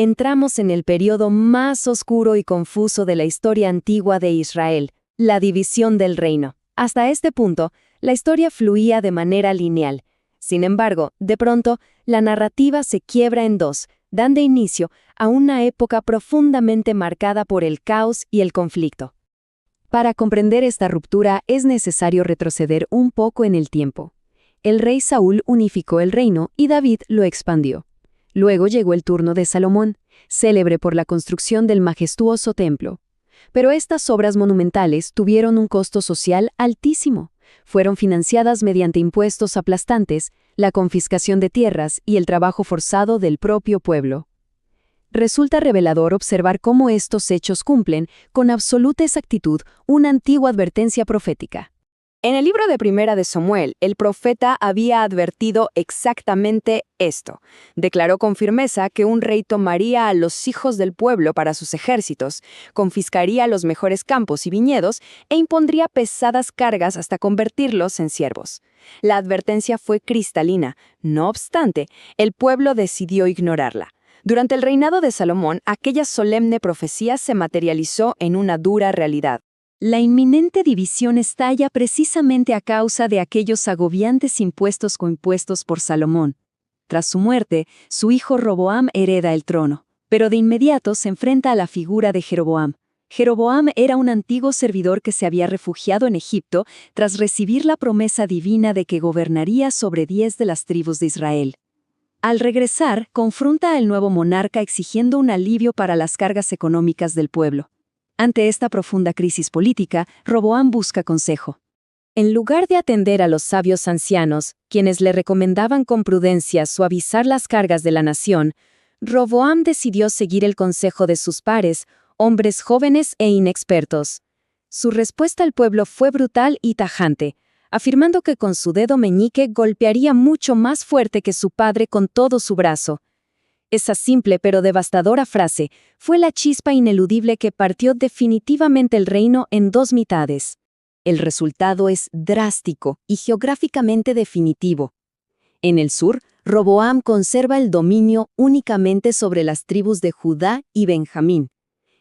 entramos en el periodo más oscuro y confuso de la historia antigua de Israel, la división del reino. Hasta este punto, la historia fluía de manera lineal. Sin embargo, de pronto, la narrativa se quiebra en dos, dando inicio a una época profundamente marcada por el caos y el conflicto. Para comprender esta ruptura es necesario retroceder un poco en el tiempo. El rey Saúl unificó el reino y David lo expandió. Luego llegó el turno de Salomón, célebre por la construcción del majestuoso templo. Pero estas obras monumentales tuvieron un costo social altísimo. Fueron financiadas mediante impuestos aplastantes, la confiscación de tierras y el trabajo forzado del propio pueblo. Resulta revelador observar cómo estos hechos cumplen, con absoluta exactitud, una antigua advertencia profética. En el libro de Primera de Samuel, el profeta había advertido exactamente esto. Declaró con firmeza que un rey tomaría a los hijos del pueblo para sus ejércitos, confiscaría los mejores campos y viñedos e impondría pesadas cargas hasta convertirlos en siervos. La advertencia fue cristalina. No obstante, el pueblo decidió ignorarla. Durante el reinado de Salomón, aquella solemne profecía se materializó en una dura realidad. La inminente división estalla precisamente a causa de aquellos agobiantes impuestos coimpuestos por Salomón. Tras su muerte, su hijo Roboam hereda el trono, pero de inmediato se enfrenta a la figura de Jeroboam. Jeroboam era un antiguo servidor que se había refugiado en Egipto tras recibir la promesa divina de que gobernaría sobre 10 de las tribus de Israel. Al regresar, confronta al nuevo monarca exigiendo un alivio para las cargas económicas del pueblo. Ante esta profunda crisis política, Roboam busca consejo. En lugar de atender a los sabios ancianos, quienes le recomendaban con prudencia suavizar las cargas de la nación, Roboam decidió seguir el consejo de sus pares, hombres jóvenes e inexpertos. Su respuesta al pueblo fue brutal y tajante, afirmando que con su dedo meñique golpearía mucho más fuerte que su padre con todo su brazo. Esa simple pero devastadora frase fue la chispa ineludible que partió definitivamente el reino en dos mitades. El resultado es drástico y geográficamente definitivo. En el sur, Roboam conserva el dominio únicamente sobre las tribus de Judá y Benjamín.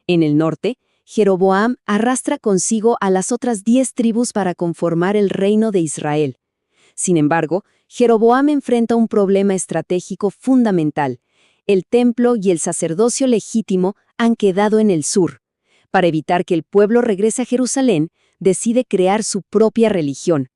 En el norte, Jeroboam arrastra consigo a las otras 10 tribus para conformar el reino de Israel. Sin embargo, Jeroboam enfrenta un problema estratégico fundamental. El templo y el sacerdocio legítimo han quedado en el sur. Para evitar que el pueblo regrese a Jerusalén, decide crear su propia religión.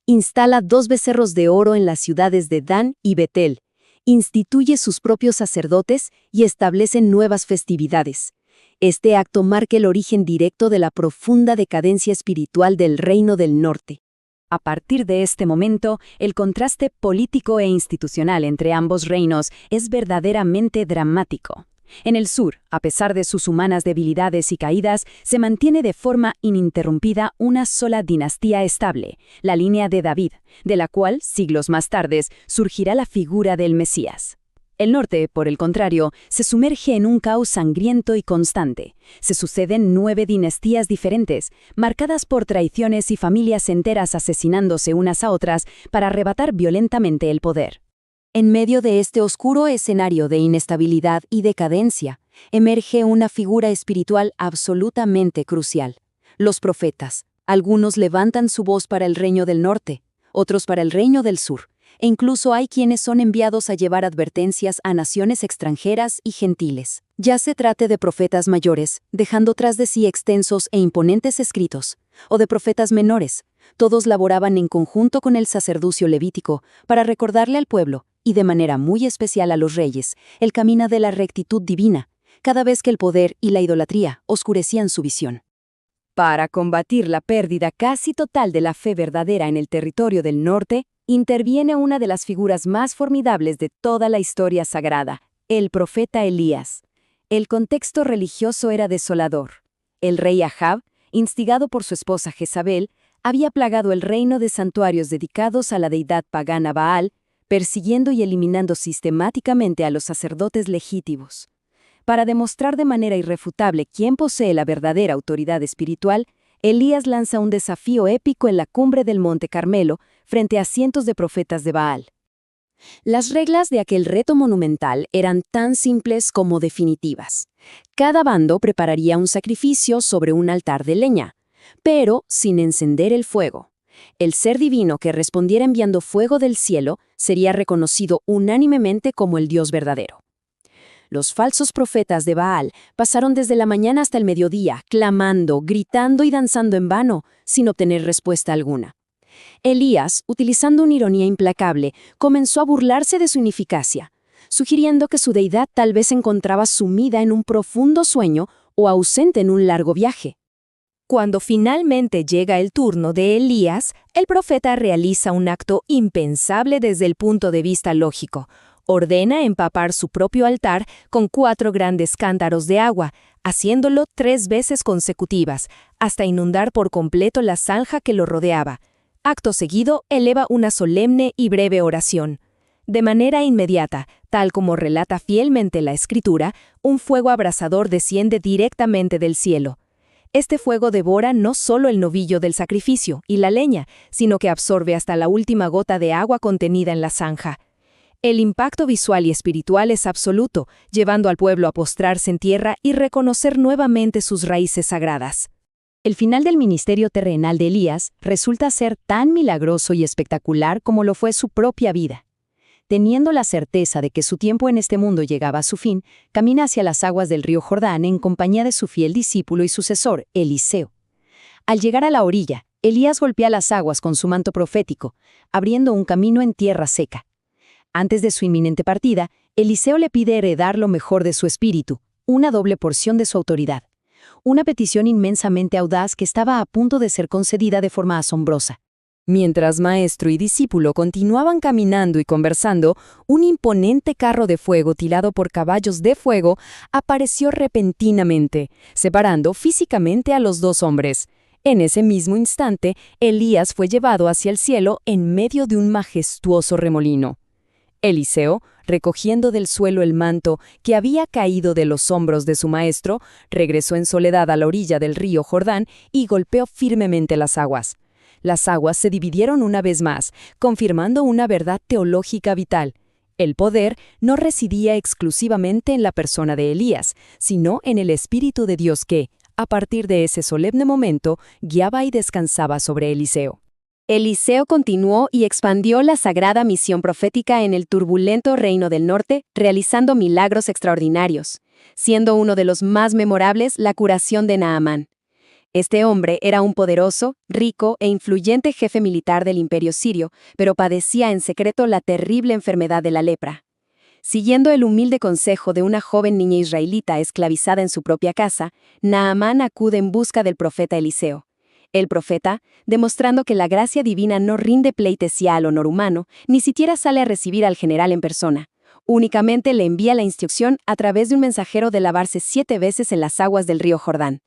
Instala 2 becerros de oro en las ciudades de Dan y Betel. Instituye sus propios sacerdotes y establece nuevas festividades. Este acto marca el origen directo de la profunda decadencia espiritual del Reino del Norte. A partir de este momento, el contraste político e institucional entre ambos reinos es verdaderamente dramático. En el sur, a pesar de sus humanas debilidades y caídas, se mantiene de forma ininterrumpida una sola dinastía estable, la línea de David, de la cual, siglos más tarde, surgirá la figura del Mesías. El norte, por el contrario, se sumerge en un caos sangriento y constante. Se suceden 9 dinastías diferentes, marcadas por traiciones y familias enteras asesinándose unas a otras para arrebatar violentamente el poder. En medio de este oscuro escenario de inestabilidad y decadencia, emerge una figura espiritual absolutamente crucial: los profetas. Algunos levantan su voz para el reino del norte, otros para el reino del sur. E incluso hay quienes son enviados a llevar advertencias a naciones extranjeras y gentiles. Ya se trate de profetas mayores, dejando tras de sí extensos e imponentes escritos, o de profetas menores. Todos laboraban en conjunto con el sacerdocio levítico para recordarle al pueblo, y de manera muy especial a los reyes, el camino de la rectitud divina, cada vez que el poder y la idolatría oscurecían su visión. Para combatir la pérdida casi total de la fe verdadera en el territorio del norte, interviene una de las figuras más formidables de toda la historia sagrada, el profeta Elías. El contexto religioso era desolador. El rey Ahab, instigado por su esposa Jezabel, había plagado el reino de santuarios dedicados a la deidad pagana Baal, persiguiendo y eliminando sistemáticamente a los sacerdotes legítimos. Para demostrar de manera irrefutable quién posee la verdadera autoridad espiritual, Elías lanza un desafío épico en la cumbre del Monte Carmelo frente a cientos de profetas de Baal. Las reglas de aquel reto monumental eran tan simples como definitivas. Cada bando prepararía un sacrificio sobre un altar de leña, pero sin encender el fuego. El ser divino que respondiera enviando fuego del cielo sería reconocido unánimemente como el Dios verdadero. Los falsos profetas de Baal pasaron desde la mañana hasta el mediodía, clamando, gritando y danzando en vano, sin obtener respuesta alguna. Elías, utilizando una ironía implacable, comenzó a burlarse de su ineficacia, sugiriendo que su deidad tal vez se encontraba sumida en un profundo sueño o ausente en un largo viaje. Cuando finalmente llega el turno de Elías, el profeta realiza un acto impensable desde el punto de vista lógico. Ordena empapar su propio altar con 4 grandes cántaros de agua, haciéndolo 3 veces consecutivas, hasta inundar por completo la zanja que lo rodeaba. Acto seguido, eleva una solemne y breve oración. De manera inmediata, tal como relata fielmente la Escritura, un fuego abrasador desciende directamente del cielo. Este fuego devora no solo el novillo del sacrificio y la leña, sino que absorbe hasta la última gota de agua contenida en la zanja. El impacto visual y espiritual es absoluto, llevando al pueblo a postrarse en tierra y reconocer nuevamente sus raíces sagradas. El final del ministerio terrenal de Elías resulta ser tan milagroso y espectacular como lo fue su propia vida. Teniendo la certeza de que su tiempo en este mundo llegaba a su fin, camina hacia las aguas del río Jordán en compañía de su fiel discípulo y sucesor, Eliseo. Al llegar a la orilla, Elías golpea las aguas con su manto profético, abriendo un camino en tierra seca. Antes de su inminente partida, Eliseo le pide heredar lo mejor de su espíritu, una doble porción de su autoridad. Una petición inmensamente audaz que estaba a punto de ser concedida de forma asombrosa. Mientras maestro y discípulo continuaban caminando y conversando, un imponente carro de fuego tilado por caballos de fuego apareció repentinamente, separando físicamente a los 2 hombres. En ese mismo instante, Elías fue llevado hacia el cielo en medio de un majestuoso remolino. Eliseo, recogiendo del suelo el manto que había caído de los hombros de su maestro, regresó en soledad a la orilla del río Jordán y golpeó firmemente las aguas. Las aguas se dividieron una vez más, confirmando una verdad teológica vital. El poder no residía exclusivamente en la persona de Elías, sino en el Espíritu de Dios que, a partir de ese solemne momento, guiaba y descansaba sobre Eliseo. Eliseo continuó y expandió la sagrada misión profética en el turbulento reino del norte, realizando milagros extraordinarios, siendo uno de los más memorables la curación de Naamán. Este hombre era un poderoso, rico e influyente jefe militar del imperio sirio, pero padecía en secreto la terrible enfermedad de la lepra. Siguiendo el humilde consejo de una joven niña israelita esclavizada en su propia casa, Naamán acude en busca del profeta Eliseo. El profeta, demostrando que la gracia divina no rinde pleitesía al honor humano, ni siquiera sale a recibir al general en persona. Únicamente le envía la instrucción a través de un mensajero de lavarse 7 veces en las aguas del río Jordán.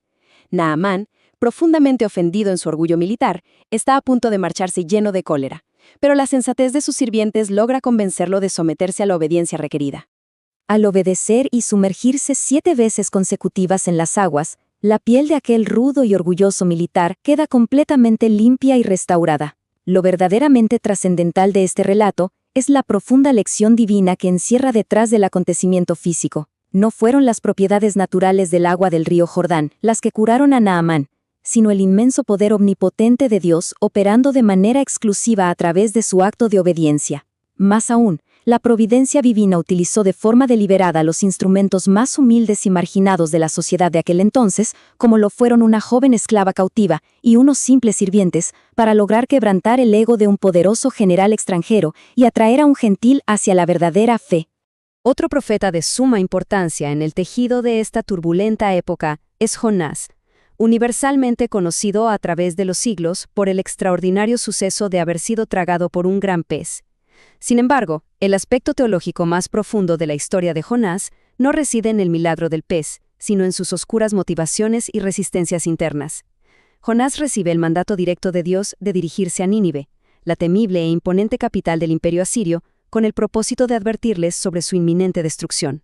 Naamán, profundamente ofendido en su orgullo militar, está a punto de marcharse lleno de cólera, pero la sensatez de sus sirvientes logra convencerlo de someterse a la obediencia requerida. Al obedecer y sumergirse 7 veces consecutivas en las aguas, la piel de aquel rudo y orgulloso militar queda completamente limpia y restaurada. Lo verdaderamente trascendental de este relato es la profunda lección divina que encierra detrás del acontecimiento físico. No fueron las propiedades naturales del agua del río Jordán las que curaron a Naamán, sino el inmenso poder omnipotente de Dios operando de manera exclusiva a través de su acto de obediencia. Más aún, la providencia divina utilizó de forma deliberada los instrumentos más humildes y marginados de la sociedad de aquel entonces, como lo fueron una joven esclava cautiva y unos simples sirvientes, para lograr quebrantar el ego de un poderoso general extranjero y atraer a un gentil hacia la verdadera fe. Otro profeta de suma importancia en el tejido de esta turbulenta época es Jonás, universalmente conocido a través de los siglos por el extraordinario suceso de haber sido tragado por un gran pez. Sin embargo, el aspecto teológico más profundo de la historia de Jonás no reside en el milagro del pez, sino en sus oscuras motivaciones y resistencias internas. Jonás recibe el mandato directo de Dios de dirigirse a Nínive, la temible e imponente capital del imperio asirio, con el propósito de advertirles sobre su inminente destrucción.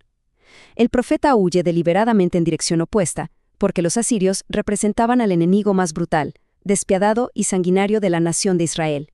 El profeta huye deliberadamente en dirección opuesta, porque los asirios representaban al enemigo más brutal, despiadado y sanguinario de la nación de Israel.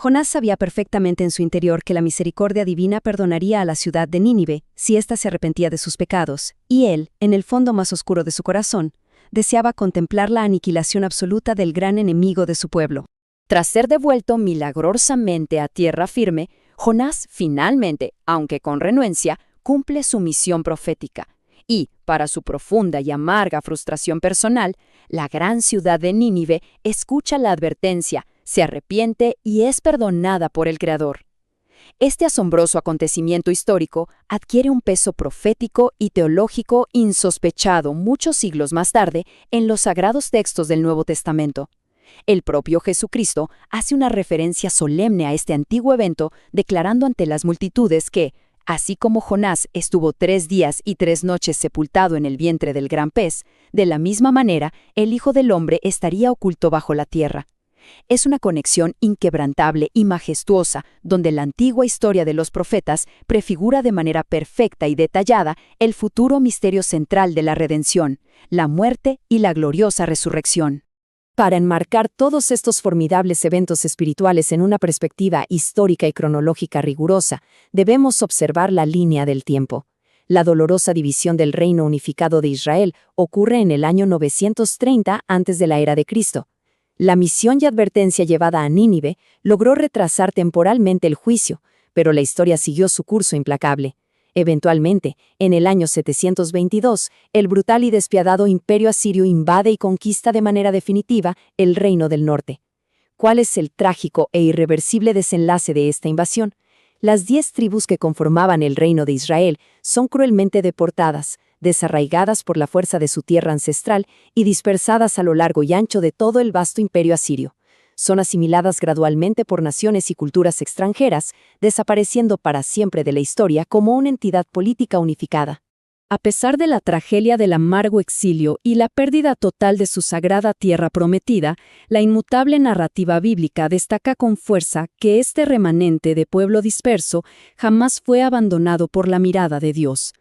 Jonás sabía perfectamente en su interior que la misericordia divina perdonaría a la ciudad de Nínive si ésta se arrepentía de sus pecados, y él, en el fondo más oscuro de su corazón, deseaba contemplar la aniquilación absoluta del gran enemigo de su pueblo. Tras ser devuelto milagrosamente a tierra firme, Jonás finalmente, aunque con renuencia, cumple su misión profética. Y, para su profunda y amarga frustración personal, la gran ciudad de Nínive escucha la advertencia, se arrepiente y es perdonada por el Creador. Este asombroso acontecimiento histórico adquiere un peso profético y teológico insospechado muchos siglos más tarde en los sagrados textos del Nuevo Testamento. El propio Jesucristo hace una referencia solemne a este antiguo evento, declarando ante las multitudes que, así como Jonás estuvo 3 días y 3 noches sepultado en el vientre del gran pez, de la misma manera el Hijo del Hombre estaría oculto bajo la tierra. Es una conexión inquebrantable y majestuosa, donde la antigua historia de los profetas prefigura de manera perfecta y detallada el futuro misterio central de la redención, la muerte y la gloriosa resurrección. Para enmarcar todos estos formidables eventos espirituales en una perspectiva histórica y cronológica rigurosa, debemos observar la línea del tiempo. La dolorosa división del reino unificado de Israel ocurre en el año 930 antes de la era de Cristo. La misión y advertencia llevada a Nínive logró retrasar temporalmente el juicio, pero la historia siguió su curso implacable. Eventualmente, en el año 722, el brutal y despiadado imperio asirio invade y conquista de manera definitiva el reino del norte. ¿Cuál es el trágico e irreversible desenlace de esta invasión? Las 10 tribus que conformaban el reino de Israel son cruelmente deportadas, desarraigadas por la fuerza de su tierra ancestral y dispersadas a lo largo y ancho de todo el vasto imperio asirio. Son asimiladas gradualmente por naciones y culturas extranjeras, desapareciendo para siempre de la historia como una entidad política unificada. A pesar de la tragedia del amargo exilio y la pérdida total de su sagrada tierra prometida, la inmutable narrativa bíblica destaca con fuerza que este remanente de pueblo disperso jamás fue abandonado por la mirada de Dios.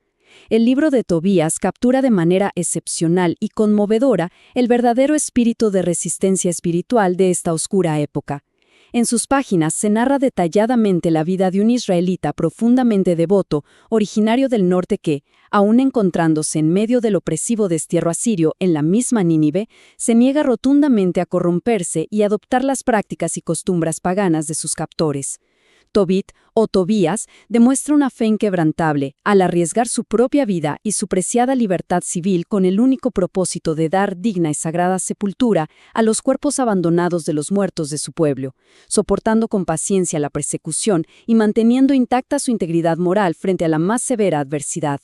El libro de Tobías captura de manera excepcional y conmovedora el verdadero espíritu de resistencia espiritual de esta oscura época. En sus páginas se narra detalladamente la vida de un israelita profundamente devoto, originario del norte que, aun encontrándose en medio del opresivo destierro asirio en la misma Nínive, se niega rotundamente a corromperse y adoptar las prácticas y costumbres paganas de sus captores. Tobit, o Tobías, demuestra una fe inquebrantable al arriesgar su propia vida y su preciada libertad civil con el único propósito de dar digna y sagrada sepultura a los cuerpos abandonados de los muertos de su pueblo, soportando con paciencia la persecución y manteniendo intacta su integridad moral frente a la más severa adversidad.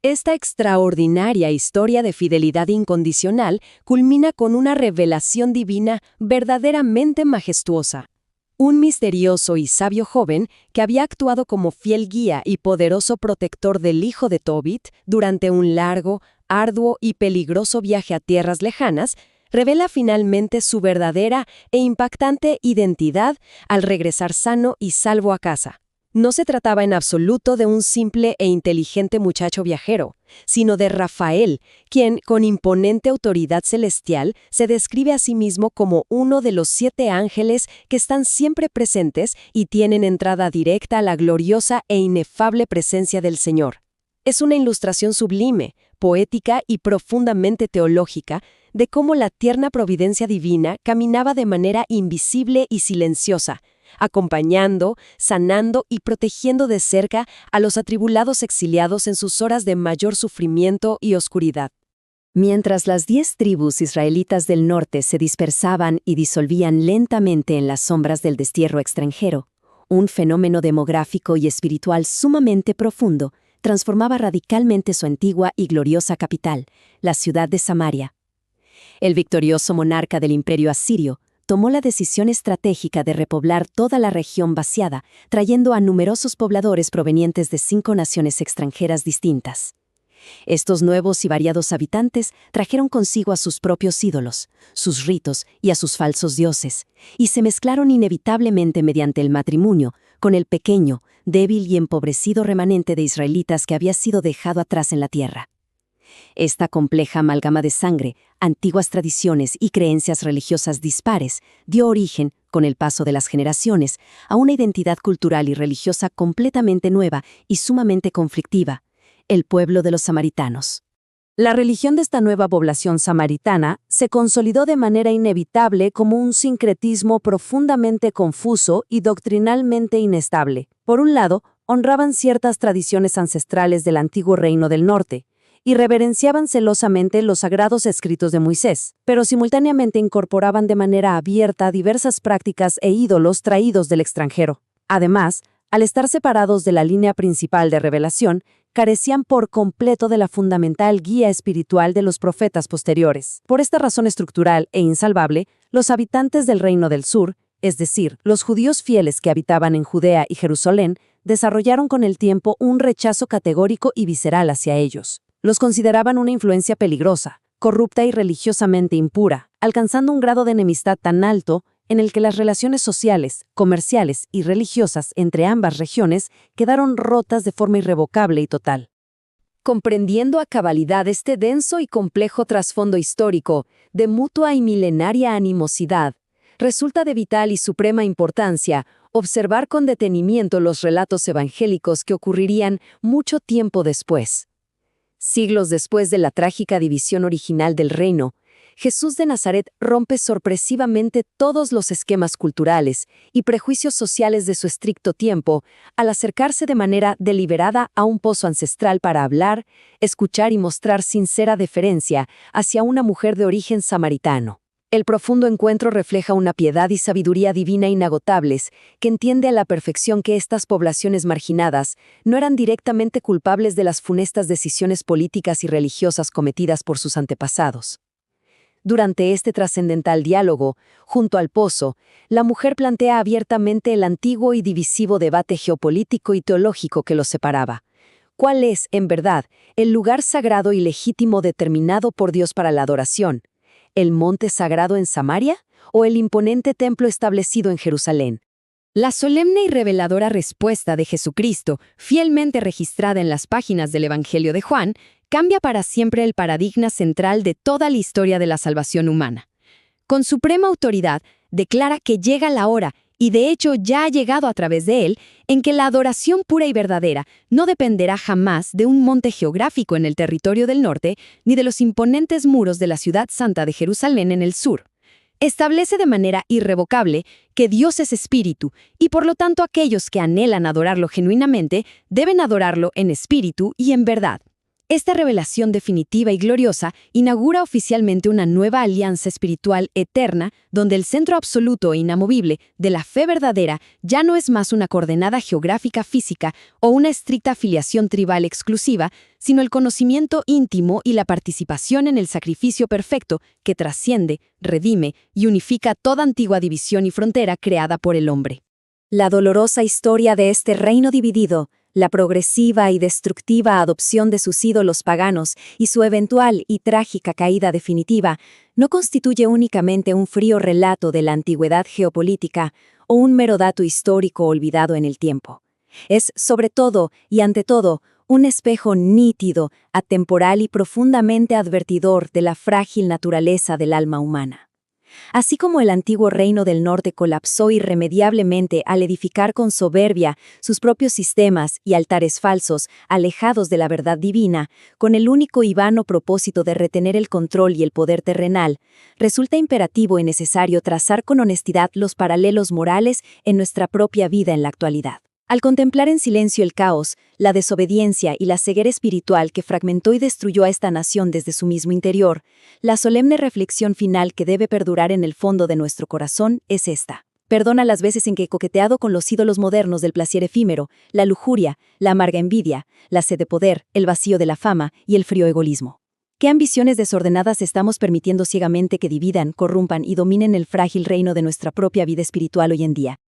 Esta extraordinaria historia de fidelidad incondicional culmina con una revelación divina verdaderamente majestuosa. Un misterioso y sabio joven que había actuado como fiel guía y poderoso protector del hijo de Tobit durante un largo, arduo y peligroso viaje a tierras lejanas, revela finalmente su verdadera e impactante identidad al regresar sano y salvo a casa. No se trataba en absoluto de un simple e inteligente muchacho viajero, sino de Rafael, quien, con imponente autoridad celestial, se describe a sí mismo como uno de los 7 ángeles que están siempre presentes y tienen entrada directa a la gloriosa e inefable presencia del Señor. Es una ilustración sublime, poética y profundamente teológica de cómo la tierna providencia divina caminaba de manera invisible y silenciosa, acompañando, sanando y protegiendo de cerca a los atribulados exiliados en sus horas de mayor sufrimiento y oscuridad. Mientras las 10 tribus israelitas del norte se dispersaban y disolvían lentamente en las sombras del destierro extranjero, un fenómeno demográfico y espiritual sumamente profundo transformaba radicalmente su antigua y gloriosa capital, la ciudad de Samaria. El victorioso monarca del imperio asirio tomó la decisión estratégica de repoblar toda la región vaciada, trayendo a numerosos pobladores provenientes de 5 naciones extranjeras distintas. Estos nuevos y variados habitantes trajeron consigo a sus propios ídolos, sus ritos y a sus falsos dioses, y se mezclaron inevitablemente mediante el matrimonio con el pequeño, débil y empobrecido remanente de israelitas que había sido dejado atrás en la tierra. Esta compleja amalgama de sangre, antiguas tradiciones y creencias religiosas dispares dio origen, con el paso de las generaciones, a una identidad cultural y religiosa completamente nueva y sumamente conflictiva: el pueblo de los samaritanos. La religión de esta nueva población samaritana se consolidó de manera inevitable como un sincretismo profundamente confuso y doctrinalmente inestable. Por un lado, honraban ciertas tradiciones ancestrales del antiguo reino del norte y reverenciaban celosamente los sagrados escritos de Moisés, pero simultáneamente incorporaban de manera abierta diversas prácticas e ídolos traídos del extranjero. Además, al estar separados de la línea principal de revelación, carecían por completo de la fundamental guía espiritual de los profetas posteriores. Por esta razón estructural e insalvable, los habitantes del Reino del Sur, es decir, los judíos fieles que habitaban en Judea y Jerusalén, desarrollaron con el tiempo un rechazo categórico y visceral hacia ellos. Los consideraban una influencia peligrosa, corrupta y religiosamente impura, alcanzando un grado de enemistad tan alto en el que las relaciones sociales, comerciales y religiosas entre ambas regiones quedaron rotas de forma irrevocable y total. Comprendiendo a cabalidad este denso y complejo trasfondo histórico de mutua y milenaria animosidad, resulta de vital y suprema importancia observar con detenimiento los relatos evangélicos que ocurrirían mucho tiempo después. Siglos después de la trágica división original del reino, Jesús de Nazaret rompe sorpresivamente todos los esquemas culturales y prejuicios sociales de su estricto tiempo al acercarse de manera deliberada a un pozo ancestral para hablar, escuchar y mostrar sincera deferencia hacia una mujer de origen samaritano. El profundo encuentro refleja una piedad y sabiduría divina inagotables que entiende a la perfección que estas poblaciones marginadas no eran directamente culpables de las funestas decisiones políticas y religiosas cometidas por sus antepasados. Durante este trascendental diálogo, junto al pozo, la mujer plantea abiertamente el antiguo y divisivo debate geopolítico y teológico que los separaba. ¿Cuál es, en verdad, el lugar sagrado y legítimo determinado por Dios para la adoración? ¿El monte sagrado en Samaria o el imponente templo establecido en Jerusalén? La solemne y reveladora respuesta de Jesucristo, fielmente registrada en las páginas del Evangelio de Juan, cambia para siempre el paradigma central de toda la historia de la salvación humana. Con suprema autoridad, declara que llega la hora, y de hecho ya ha llegado a través de él, en que la adoración pura y verdadera no dependerá jamás de un monte geográfico en el territorio del norte, ni de los imponentes muros de la ciudad santa de Jerusalén en el sur. Establece de manera irrevocable que Dios es espíritu, y por lo tanto aquellos que anhelan adorarlo genuinamente deben adorarlo en espíritu y en verdad. Esta revelación definitiva y gloriosa inaugura oficialmente una nueva alianza espiritual eterna, donde el centro absoluto e inamovible de la fe verdadera ya no es más una coordenada geográfica física o una estricta afiliación tribal exclusiva, sino el conocimiento íntimo y la participación en el sacrificio perfecto que trasciende, redime y unifica toda antigua división y frontera creada por el hombre. La dolorosa historia de este reino dividido, la progresiva y destructiva adopción de sus ídolos paganos y su eventual y trágica caída definitiva, no constituye únicamente un frío relato de la antigüedad geopolítica o un mero dato histórico olvidado en el tiempo. Es, sobre todo y ante todo, un espejo nítido, atemporal y profundamente advertidor de la frágil naturaleza del alma humana. Así como el antiguo reino del norte colapsó irremediablemente al edificar con soberbia sus propios sistemas y altares falsos, alejados de la verdad divina, con el único y vano propósito de retener el control y el poder terrenal, resulta imperativo y necesario trazar con honestidad los paralelos morales en nuestra propia vida en la actualidad. Al contemplar en silencio el caos, la desobediencia y la ceguera espiritual que fragmentó y destruyó a esta nación desde su mismo interior, la solemne reflexión final que debe perdurar en el fondo de nuestro corazón es esta. Perdona las veces en que he coqueteado con los ídolos modernos del placer efímero, la lujuria, la amarga envidia, la sed de poder, el vacío de la fama y el frío egoísmo. ¿Qué ambiciones desordenadas estamos permitiendo ciegamente que dividan, corrompan y dominen el frágil reino de nuestra propia vida espiritual hoy en día?